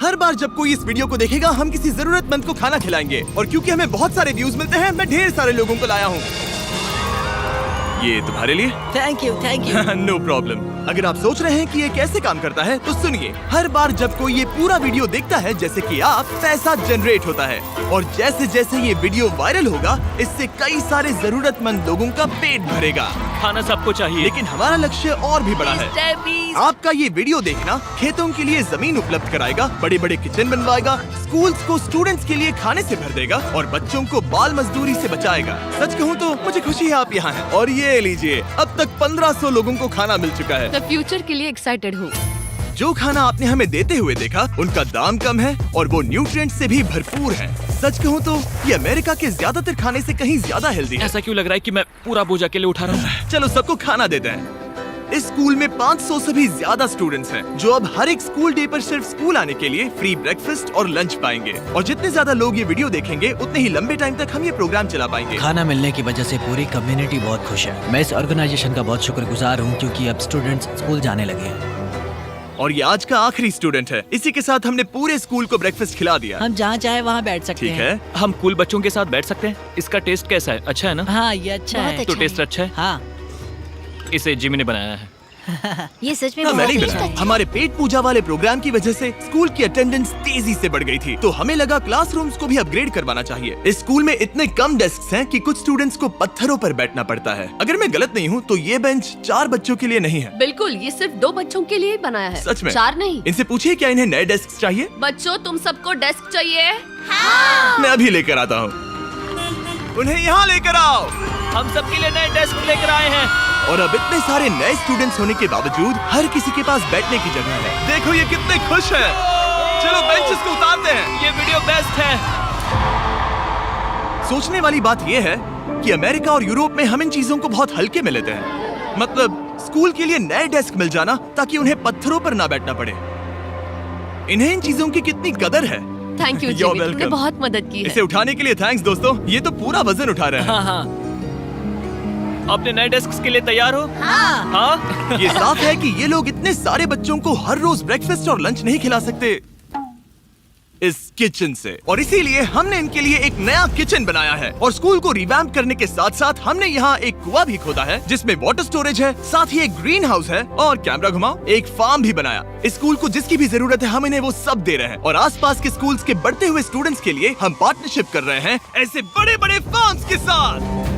हर बार जब कोई इस वीडियो को देखेगा हम किसी जरूरतमंद को खाना खिलाएंगे, और क्योंकि हमें बहुत सारे व्यूज मिलते हैं मैं ढेर सारे लोगों को लाया हूँ। ये तुम्हारे लिए। Thank you thank you. No problem. अगर आप सोच रहे हैं कि ये कैसे काम करता है तो सुनिए, हर बार जब कोई ये पूरा वीडियो देखता है जैसे कि आप, पैसा जनरेट होता है, और जैसे जैसे ये वीडियो वायरल होगा इससे कई सारे जरूरतमंद लोगों का पेट भरेगा। खाना सबको चाहिए, लेकिन हमारा लक्ष्य और भी बड़ा है। आपका ये वीडियो देखना खेतों के लिए जमीन उपलब्ध कराएगा, बड़े बड़े किचन बनवाएगा, स्कूल्स को स्टूडेंट्स के लिए खाने से भर देगा और बच्चों को बाल मजदूरी से बचाएगा। सच कहूँ तो मुझे खुशी है आप यहाँ हैं। और ये लीजिए, अब तक 1500 लोगों को खाना मिल चुका है। फ्यूचर के लिए एक्साइटेड हूँ। जो खाना आपने हमें देते हुए देखा उनका दाम कम है और वो न्यूट्रिएंट्स से भी भरपूर है। सच कहूँ तो ये अमेरिका के ज्यादातर खाने से कहीं ज्यादा हेल्दी है। ऐसा क्यों लग रहा है कि मैं पूरा बोझ अकेले उठा रहा हूँ? चलो सबको खाना देते हैं। इस स्कूल में 500 से भी ज्यादा स्टूडेंट्स हैं, जो अब हर एक स्कूल डे पर सिर्फ स्कूल आने के लिए फ्री ब्रेकफास्ट और लंच पाएंगे। और जितने ज्यादा लोग ये वीडियो देखेंगे उतने ही लंबे टाइम तक हम ये प्रोग्राम चला पाएंगे। खाना मिलने की वजह से पूरी कम्युनिटी बहुत खुश है। मैं इस ऑर्गेनाइजेशन का बहुत शुक्रगुजार हूँ क्योंकि अब स्टूडेंट्स स्कूल जाने लगे हैं। और ये आज का आखिरी स्टूडेंट है। इसी के साथ हमने पूरे स्कूल को ब्रेकफास्ट खिला दिया। हम जहाँ चाहे वहाँ बैठ सकते ठीक हैं। है। हम कूल बच्चों के साथ बैठ सकते हैं। इसका टेस्ट कैसा है? अच्छा है ना? हाँ ये अच्छा है। तो टेस्ट अच्छा है? हाँ इसे जिमी ने बनाया है। ये सच में मैंने ही बहुत बनाया। अच्छा है। हमारे पेट पूजा वाले प्रोग्राम की वजह से स्कूल की अटेंडेंस तेजी से बढ़ गई थी, तो हमें लगा क्लासरूम्स को भी अपग्रेड करवाना चाहिए। इस स्कूल में इतने कम डेस्क हैं कि कुछ स्टूडेंट्स को पत्थरों पर बैठना पड़ता है। अगर मैं गलत नहीं हूँ तो ये बेंच 4 बच्चों के लिए नहीं है। बिल्कुल, ये सिर्फ 2 बच्चों के लिए ही बनाया है। सच में? 4 नहीं। इनसे पूछिए क्या इन्हें नए डेस्क चाहिए। बच्चों तुम सबको डेस्क चाहिए? मैं अभी लेकर आता हूँ। उन्हें यहाँ लेकर आओ। हम सबके लिए नए डेस्क लेकर आए हैं। और अब इतने सारे नए स्टूडेंट्स होने के बावजूद हर किसी के पास बैठने की जगह है। देखो ये कितने खुश हैं। चलो बेंचेस को उतारते हैं। ये वीडियो बेस्ट है। सोचने वाली बात ये है कि अमेरिका और यूरोप में हम इन चीजों को बहुत हल्के में लेते हैं। मतलब स्कूल के लिए नए डेस्क मिल जाना ताकि उन्हें पत्थरों पर ना बैठना पड़े। इन्हें इन चीजों की कितनी कदर है। थैंक यू You're जिमी, तुमने welcome। बहुत मदद की है। इसे उठाने के लिए थैंक्स दोस्तों। ये तो पूरा वजन उठा रहे हैं। हाँ हाँ। अपने नए डेस्क के लिए तैयार हो? हाँ। ये साफ है कि ये लोग इतने सारे बच्चों को हर रोज ब्रेकफास्ट और लंच नहीं खिला सकते इस किचन से, और इसीलिए हमने इनके लिए एक नया किचन बनाया है। और स्कूल को रिवैम्प करने के साथ साथ हमने यहाँ एक कुआं भी खोदा है जिसमें वाटर स्टोरेज है, साथ ही एक ग्रीन हाउस है और कैमरा घुमाओ एक फार्म भी बनाया। इस स्कूल को जिसकी भी जरूरत है हम इन्हें वो सब दे रहे हैं। और आसपास के स्कूल्स के बढ़ते हुए स्टूडेंट्स के लिए हम पार्टनरशिप कर रहे हैं ऐसे बड़े बड़े फार्म्स के साथ।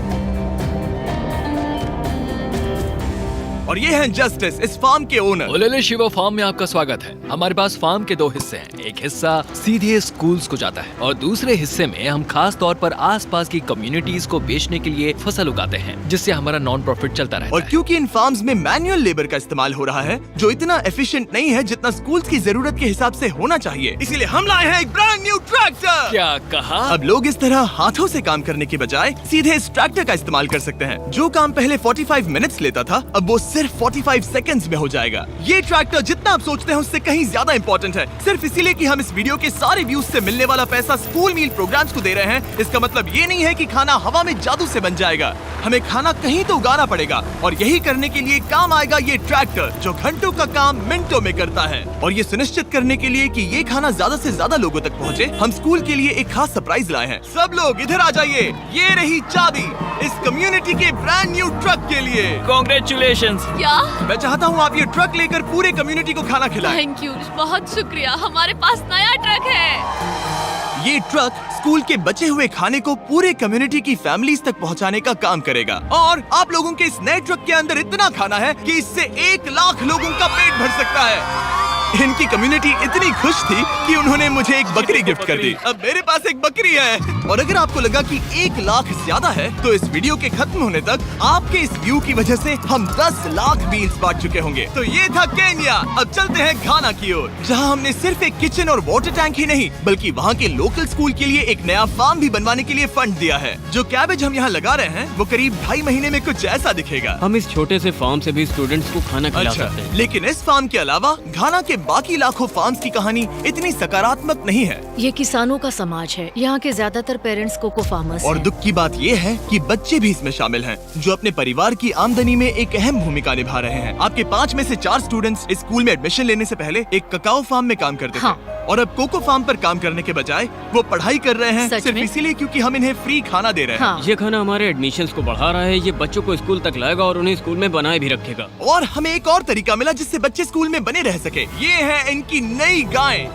और ये हैं जस्टिस, इस फार्म के ओनर। ओलेले शिवा फार्म में आपका स्वागत है। हमारे पास फार्म के 2 हिस्से हैं। एक हिस्सा सीधे स्कूल्स को जाता है और दूसरे हिस्से में हम खास तौर पर आसपास की कम्युनिटीज को बेचने के लिए फसल उगाते हैं, जिससे हमारा नॉन प्रॉफिट चलता रहता और है। क्योंकि इन फार्म्स में मैनुअल लेबर का इस्तेमाल हो रहा है जो इतना एफिशिएंट नहीं है जितना स्कूल्स की जरूरत के हिसाब से होना चाहिए, इसीलिए हम लाए हैं एक ब्रांड न्यू ट्रैक्टर। क्या कहा? अब लोग इस तरह हाथों से काम करने के बजाय सीधे इस ट्रैक्टर का इस्तेमाल कर सकते हैं। जो काम पहले 45 मिनट्स लेता था अब वो सिर्फ 45 सेकंड्स में हो जाएगा। ये ट्रैक्टर जितना आप सोचते हैं उससे कहीं ज्यादा इंपॉर्टेंट है। सिर्फ इसीलिए कि हम इस वीडियो के सारे व्यूज से मिलने वाला पैसा स्कूल मील प्रोग्राम्स को दे रहे हैं, इसका मतलब ये नहीं है कि खाना हवा में जादू से बन जाएगा। हमें खाना कहीं तो उगाना पड़ेगा और यही करने के लिए काम आएगा ये ट्रैक्टर जो घंटों का काम मिनटों में करता है। और ये सुनिश्चित करने के लिए कि ये खाना ज्यादा से ज्यादा लोगों तक पहुँचे, हम स्कूल के लिए एक खास सरप्राइज लाए हैं। सब लोग इधर आ जाइए, ये रही चाबी इस कम्युनिटी के ब्रांड न्यू ट्रक के लिए। Congratulations। क्या? मैं चाहता हूँ आप ये ट्रक लेकर पूरे कम्युनिटी को खाना खिलाएं। थैंक यू, बहुत शुक्रिया। हमारे पास नया ट्रक है। ये ट्रक स्कूल के बचे हुए खाने को पूरे कम्युनिटी की फैमिलीज तक पहुंचाने का काम करेगा। और आप लोगों के इस नए ट्रक के अंदर इतना खाना है कि इससे 1 लाख लोगों का पेट भर सकता है। इनकी कम्युनिटी इतनी खुश थी कि उन्होंने मुझे एक बकरी गिफ्ट कर दी। अब मेरे पास एक बकरी है। और अगर आपको लगा कि 1 लाख ज्यादा है तो इस वीडियो के खत्म होने तक आपके इस व्यू की वजह से हम 10 लाख मील्स बांट चुके होंगे। तो ये था केन्या। अब चलते हैं घाना की ओर, जहां हमने सिर्फ एक किचन और वाटर टैंक ही नहीं बल्कि वहां के लोकल स्कूल के लिए एक नया फार्म भी बनवाने के लिए फंड दिया है। जो कैबेज हम यहाँ लगा रहे हैं वो करीब 2.5 महीने में कुछ ऐसा दिखेगा। हम इस छोटे से फार्म से भी स्टूडेंट्स को खाना खिला अच्छा, सकते हैं। लेकिन इस फार्म के अलावा घाना के बाकी लाखों फार्म्स की कहानी इतनी सकारात्मक नहीं है। ये किसानों का समाज है। यहाँ के ज्यादातर पेरेंट्स कोको फार्मर्स और हैं। दुख की बात ये है कि बच्चे भी इसमें शामिल हैं, जो अपने परिवार की आमदनी में एक अहम भूमिका निभा रहे हैं। आपके 5 में से 4 स्टूडेंट्स इस स्कूल में एडमिशन लेने से पहले एक ककाओ फार्म में काम करते हाँ, थे। और अब कोको फार्म पर काम करने के बजाय वो पढ़ाई कर रहे हैं सच सिर्फ में? इसीलिए क्योंकि हम इन्हें फ्री खाना दे रहे हैं। हाँ। ये खाना हमारे एडमिशन्स को बढ़ा रहा है, ये बच्चों को स्कूल तक लाएगा और उन्हें स्कूल में बनाए भी रखेगा। और हमें एक और तरीका मिला जिससे बच्चे स्कूल में बने रह सके। ये है इनकी नई गाय।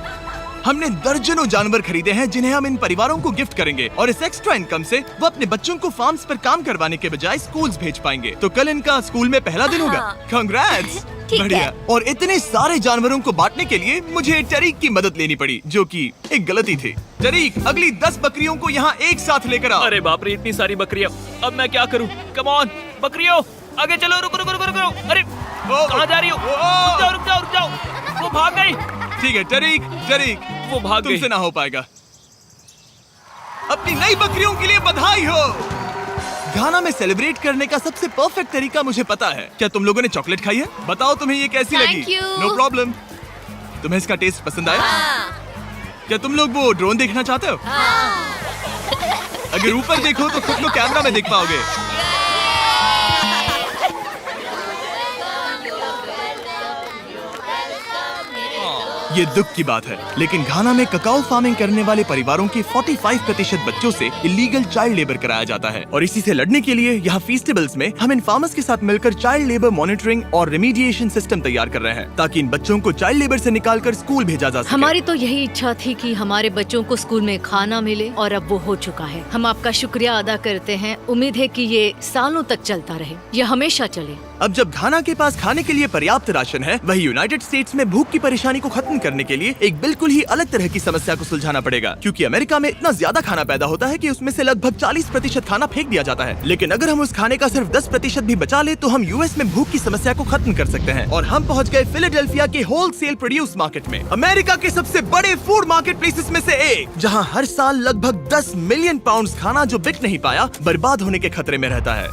हमने दर्जनों जानवर खरीदे हैं जिन्हें हम इन परिवारों को गिफ्ट करेंगे और इस एक्स्ट्रा इनकम से वो अपने बच्चों को फार्म्स पर काम करवाने के बजाय स्कूल्स भेज पाएंगे। तो कल इनका स्कूल में पहला दिन होगा। कांग्रेट्स। ठीक बढ़िया। है। और इतने सारे जानवरों को बांटने के लिए मुझे टरीक की मदद लेनी पड़ी, जो कि एक गलती थी। टरीक, अगली 10 बकरियों को यहाँ एक साथ लेकर आओ। अरे बाप रे, इतनी सारी बकरियां, अब मैं क्या करूं? कम ऑन बकरियों, आगे चलो। रुको रुको रुको रुको। अरे कहाँ जा रही हो? रुक जाओ रुक जाओ रुक जाओ, वो भाग गई। ठीक है टरीक, टरीक वो भाग गई। तुमसे ना हो पाएगा। अपनी नई बकरियों के लिए बधाई हो। घाना में सेलिब्रेट करने का सबसे परफेक्ट तरीका मुझे पता है। क्या तुम लोगों ने चॉकलेट खाई है? बताओ तुम्हें ये कैसी Thank लगी? you. No problem. तुम्हें इसका टेस्ट पसंद आया? क्या तुम लोग वो ड्रोन देखना चाहते हो? अगर ऊपर देखो तो खुद को कैमरा में देख पाओगे। ये दुख की बात है, लेकिन घाना में ककाओ फार्मिंग करने वाले परिवारों के 45% बच्चों से इलीगल चाइल्ड लेबर कराया जाता है। और इसी से लड़ने के लिए यहाँ फेस्टिवल्स में हम इन फार्मर्स के साथ मिलकर चाइल्ड लेबर मॉनिटरिंग और रेमीडिएशन सिस्टम तैयार कर रहे हैं, ताकि इन बच्चों को चाइल्ड लेबर से निकालकर स्कूल भेजा जा सके। हमारी तो यही इच्छा थी कि हमारे बच्चों को स्कूल में खाना मिले और अब वो हो चुका है। हम आपका शुक्रिया अदा करते हैं। उम्मीद है कि ये सालों तक चलता रहे, ये हमेशा चले। अब जब घाना के पास खाने के लिए पर्याप्त राशन है, वही यूनाइटेड स्टेट्स में भूख की परेशानी को खत्म करने के लिए एक बिल्कुल ही अलग तरह की समस्या को सुलझाना पड़ेगा। क्योंकि अमेरिका में इतना ज्यादा खाना पैदा होता है कि उसमें से लगभग 40% खाना फेंक दिया जाता है। लेकिन अगर हम उस खाने का सिर्फ 10% भी बचा ले तो हम यूएस में भूख की समस्या को खत्म कर सकते हैं। और हम पहुंच गए फिलाडेल्फिया के होलसेल प्रोड्यूस मार्केट में, अमेरिका के सबसे बड़े फूड मार्केट प्लेसेस में से एक, जहां हर साल लगभग 10 मिलियन पाउंड खाना जो बिक नहीं पाया बर्बाद होने के खतरे में रहता है।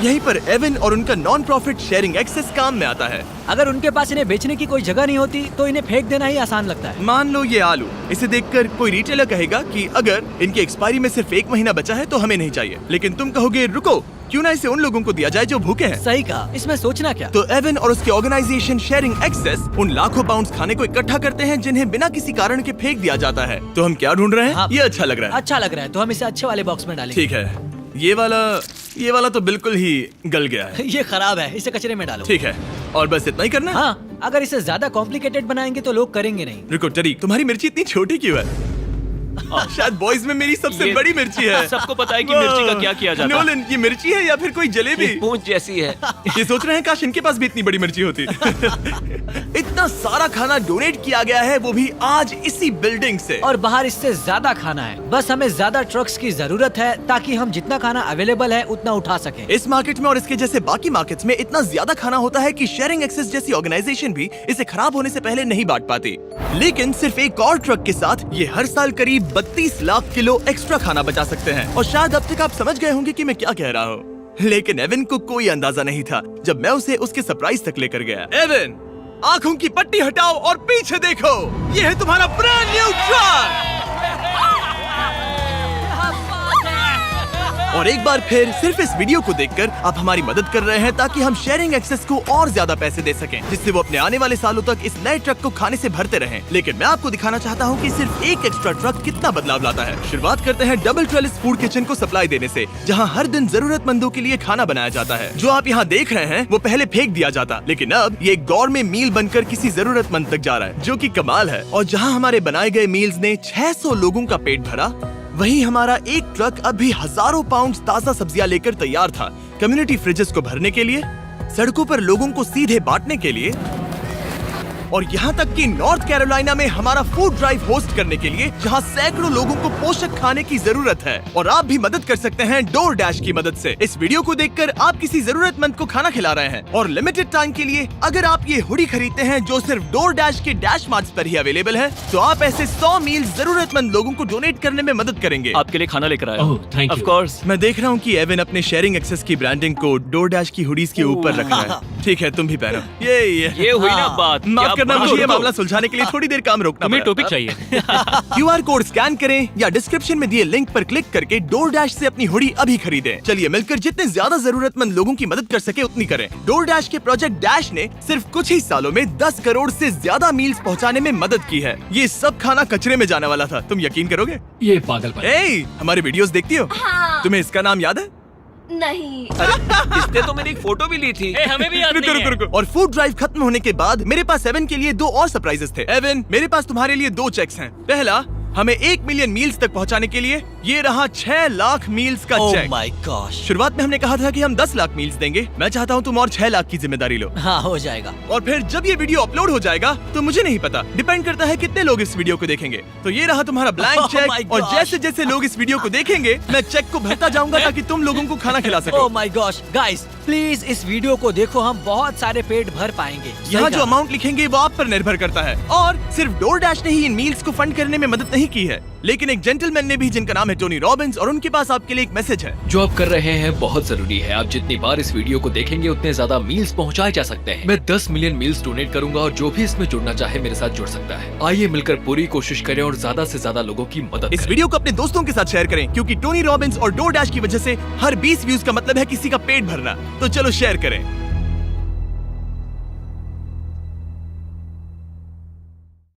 यहीं पर एवन और उनका नॉन प्रॉफिट शेयरिंग एक्सेस काम में आता है। अगर उनके पास इन्हें बेचने की कोई जगह नहीं होती तो इन्हें फेंक देना ही आसान लगता है। मान लो ये आलू, इसे देखकर कोई रिटेलर कहेगा कि अगर इनकी एक्सपायरी में सिर्फ 1 महीना बचा है तो हमें नहीं चाहिए। लेकिन तुम कहोगे रुको, क्यों ना इसे उन लोगों को दिया जाए जो भूखे हैं। सही कहा, इसमें सोचना क्या। तो एवन और उसके ऑर्गेनाइजेशन शेयरिंग एक्सेस उन लाखों पाउंड्स खाने को इकट्ठा करते हैं जिन्हें बिना किसी कारण के फेंक दिया जाता है। तो हम क्या ढूंढ रहे हैं? हाँ। ये अच्छा लग रहा है। अच्छा लग रहा है तो हम इसे अच्छे वाले बॉक्स में डालेंगे। ठीक है, ये वाला तो बिल्कुल ही गल गया है। ये खराब है, इसे कचरे में डालो। ठीक है, और बस इतना ही करना है? हाँ, अगर इसे ज्यादा कॉम्प्लिकेटेड बनाएंगे तो लोग करेंगे नहीं। रुको टरीक, तुम्हारी मिर्ची इतनी छोटी क्यों है? शायद बॉयज में मेरी सबसे ये- बड़ी मिर्ची है। सबको पता है कि मिर्ची का क्या किया जाता है। नोलन, ये मिर्ची है या फिर कोई जलेबी? पूंछ जैसी है। ये सोच रहे हैं काश इनके पास भी इतनी बड़ी मिर्ची होती। इतना सारा खाना डोनेट किया गया है, वो भी आज इसी बिल्डिंग से। और बाहर इससे ज्यादा खाना है। बस हमें ज्यादा ट्रक्स की जरूरत है ताकि हम जितना खाना अवेलेबल है उतना उठा सकें। इस मार्केट में और इसके जैसे बाकी मार्केट्स में इतना ज्यादा खाना होता है कि शेयरिंग एक्सेस जैसी ऑर्गेनाइजेशन भी इसे खराब होने से पहले नहीं बांट पाती। लेकिन सिर्फ एक और ट्रक के साथ ये हर साल करीब 32 लाख किलो एक्स्ट्रा खाना बचा सकते हैं। और शायद अब तक आप समझ गए होंगे कि मैं क्या कह रहा हूँ। लेकिन एवन को कोई अंदाजा नहीं था जब मैं उसे उसके सरप्राइज तक लेकर गया। एवन, आंखों की पट्टी हटाओ और पीछे देखो, ये है तुम्हारा ब्रांड न्यू ट्रक। और एक बार फिर सिर्फ इस वीडियो को देखकर आप हमारी मदद कर रहे हैं ताकि हम शेयरिंग एक्सेस को और ज्यादा पैसे दे सकें, जिससे वो अपने आने वाले सालों तक इस नए ट्रक को खाने से भरते रहें। लेकिन मैं आपको दिखाना चाहता हूँ कि सिर्फ एक एक्स्ट्रा ट्रक कितना बदलाव लाता है। शुरुआत करते हैं डबल ट्रेलिस फूड किचन को सप्लाई देने से, जहाँ हर दिन जरूरतमंदों के लिए खाना बनाया जाता है। जो आप यहाँ देख रहे हैं वो पहले फेंक दिया जाता, लेकिन अब ये एक गौरमेट मील बनकर किसी जरूरतमंद तक जा रहा है, जो कि कमाल है। और जहाँ हमारे बनाए गए मील्स ने 600 लोगों का पेट भरा, वहीं हमारा एक ट्रक अब भी हजारों पाउंड ताजा सब्जियां लेकर तैयार था, कम्युनिटी फ्रिजेस को भरने के लिए, सड़कों पर लोगों को सीधे बांटने के लिए, और यहाँ तक कि नॉर्थ कैरोलिना में हमारा फूड ड्राइव होस्ट करने के लिए, जहाँ सैकड़ों लोगों को पोषक खाने की जरूरत है। और आप भी मदद कर सकते हैं डोर डैश की मदद से। इस वीडियो को देखकर आप किसी जरूरतमंद को खाना खिला रहे हैं, और लिमिटेड टाइम के लिए अगर आप ये हुडी खरीदते हैं जो सिर्फ डोर डैश के डैश मार्ट्स पर ही अवेलेबल है, तो आप ऐसे 100 मील जरूरतमंद लोगों को डोनेट करने में मदद करेंगे। आपके लिए खाना लेकर आया। ओह, thank you. Of course. मैं देख रहा हूँ कि एवन अपने शेयरिंग एक्सेस की ब्रांडिंग को डोर डैश की हुडीज के ऊपर रख रहा है। ठीक है, तुम भी पहनो। ये हुई ना बात। माफ क्या करना, बात। मुझे ये मामला सुलझाने के लिए थोड़ी देर काम रोकना तुम्हें पड़ा। टॉपिक चाहिए। QR कोड स्कैन करें या डिस्क्रिप्शन में दिए लिंक पर क्लिक करके DoorDash से अपनी हुडी अभी खरीदें। चलिए मिलकर जितने ज्यादा जरूरतमंद लोगों की मदद कर सके उतनी करें। DoorDash के प्रोजेक्ट डैश ने सिर्फ कुछ ही सालों में 10 करोड़ से ज्यादा मील्स पहुंचाने में मदद की है। ये सब खाना कचरे में जाने वाला था, तुम यकीन करोगे? ये पागलपन। हमारे वीडियोस देखती हो? हाँ। तुम्हें इसका नाम याद है? नहीं। इसने तो मेरी एक फोटो भी ली थी। हमें भी याद रुको नहीं है। रुको रुको। और फूड ड्राइव खत्म होने के बाद मेरे पास एवन के लिए 2 और सरप्राइजेस थे। एवन, मेरे पास तुम्हारे लिए 2 चेक्स हैं। पहला, हमें 1 मिलियन मील्स तक पहुंचाने के लिए ये रहा 6 लाख मील्स का ओह चेक। My gosh. शुरुआत में हमने कहा था कि हम 10 लाख मील्स देंगे। मैं चाहता हूँ तुम और 6 लाख की जिम्मेदारी लो। हाँ, हो जाएगा। और फिर जब ये वीडियो अपलोड हो जाएगा तो मुझे नहीं पता, डिपेंड करता है कितने लोग इस वीडियो को देखेंगे। तो ये रहा तुम्हारा ब्लैंक Oh my चेक, और gosh. जैसे जैसे लोग इस वीडियो को देखेंगे मैं चेक को भरता जाऊंगा ताकि तुम लोगों को खाना खिला सको। Oh my gosh, guys please इस वीडियो को देखो, हम बहुत सारे पेट भर पाएंगे। यहाँ सही जो कहा। अमाउंट लिखेंगे वो आप पर निर्भर करता है। और सिर्फ DoorDash ने ही इन मील्स को फंड करने में मदद नहीं की है, लेकिन एक जेंटलमैन ने भी, जिनका नाम है टोनी रॉबिन्स, और उनके पास आपके लिए एक मैसेज है। जो आप कर रहे हैं बहुत जरूरी है। आप जितनी बार इस वीडियो को देखेंगे उतने ज्यादा मील्स पहुंचाए जा सकते हैं। मैं 10 मिलियन मील्स डोनेट करूंगा और जो भी इसमें जुड़ना चाहे मेरे साथ जुड़ सकता है। आइए मिलकर पूरी कोशिश करें और ज्यादा से ज्यादा लोगों की मदद इस करें। वीडियो को अपने दोस्तों के साथ शेयर करें, क्योंकि टोनी रॉबिन्स और DoorDash की वजह से हर 20 व्यूज का मतलब है किसी का पेट भरना। तो चलो शेयर करें।